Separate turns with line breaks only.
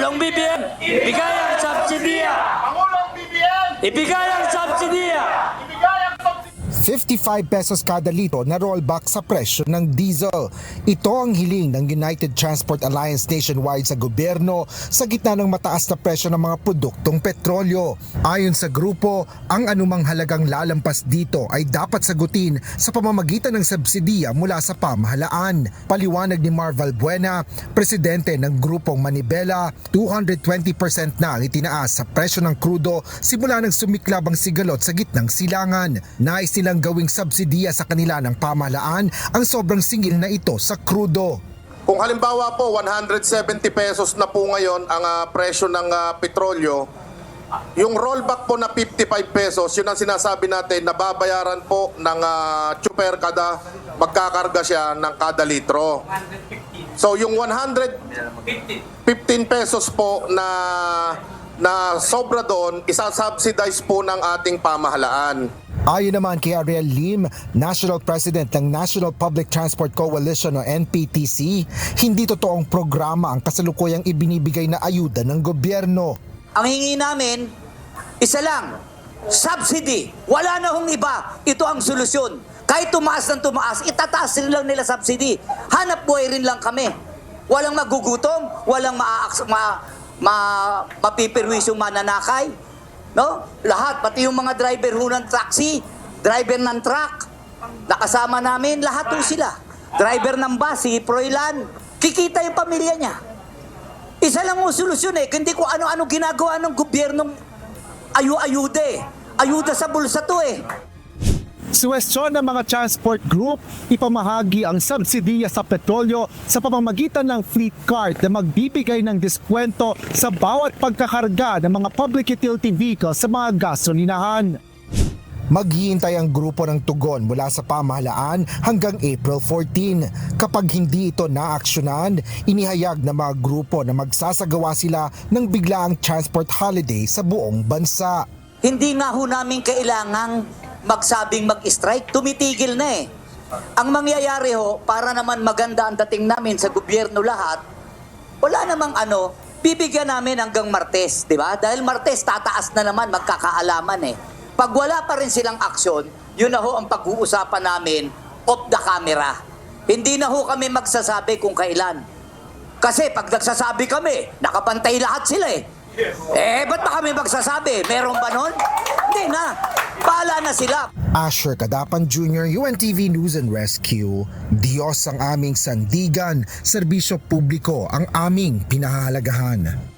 Pangulong BBM, ibigay ang subsidiya!
Pangulong BBM,
Ibigay ang subsidiya!
ibigay ang
55 pesos kada litro na rollback sa presyo ng diesel. Ito ang hiling ng United Transport Alliance nationwide sa gobyerno sa gitna ng mataas na presyo ng mga produktong petrolyo. Ayon sa grupo, ang anumang halagang lalampas dito ay dapat sagutin sa pamamagitan ng subsidiya mula sa pamahalaan. Paliwanag ni Marval Buena, presidente ng grupong Manibela, 220% na ang itinaas sa presyo ng krudo simula nang sumiklab ang sigalot sa gitnang silangan. Nais nilang gawing subsidiya sa kanila ng pamahalaan ang sobrang singil na ito sa krudo.
Kung halimbawa po 170 pesos na po ngayon ang presyo ng petrolyo, yung rollback po na 55 pesos, yun ang sinasabi natin na babayaran po ng tsuper kada magkakarga siya ng kada litro. So yung 115 pesos po na sobra doon, isa-subsidize po ng ating pamahalaan.
Ayon naman kay Ariel Lim, National President ng National Public Transport Coalition o NPTC, hindi totoong programa ang kasalukuyang ibinibigay na ayuda ng gobyerno.
Ang hingi namin, isa lang, subsidy. Wala na hong iba. Ito ang solusyon. Kahit tumaas ng tumaas, itataas rin lang nila subsidy. Hanap buhay rin lang kami. Walang magugutom, walang mapipirwisyong mananakay. No? Lahat, pati yung mga driver ho ng taxi, driver ng truck, nakasama namin, lahat ho sila. Driver ng bus, si Froilan, kikita yung pamilya niya. Isa lang mo solusyon hindi ko ano-ano ginagawa ng gobyernong ayuda Ayuda sa bulsa to
Suwestyon ng mga transport group, ipamahagi ang subsidiya sa petrolyo sa pamamagitan ng fleet card na magbibigay ng diskwento sa bawat pagkakarga ng mga public utility vehicles sa mga gasolinahan.
Maghihintay ang grupo ng tugon mula sa pamahalaan hanggang April 14. Kapag hindi ito naaksyonan, inihayag ng mga grupo na magsasagawa sila ng biglaang transport holiday sa buong bansa.
Hindi nga ho namin kailangang magsabing mag-strike, tumitigil na Ang mangyayari ho, para naman maganda ang dating namin sa gobyerno lahat, wala namang bibigyan namin hanggang Martes, di ba? Dahil Martes, tataas na naman, magkakaalaman Pag wala pa rin silang aksyon, yun na ho ang pag-uusapan namin off the camera. Hindi na ho kami magsasabi kung kailan. Kasi pag nagsasabi kami, nakapantay lahat sila ba't pa kami magsasabi? Meron ba nun? Hindi na. Bahala na sila.
Asher Kadapan Jr., UNTV News and Rescue. Diyos ang aming sandigan, serbisyo publiko ang aming pinahahalagahan.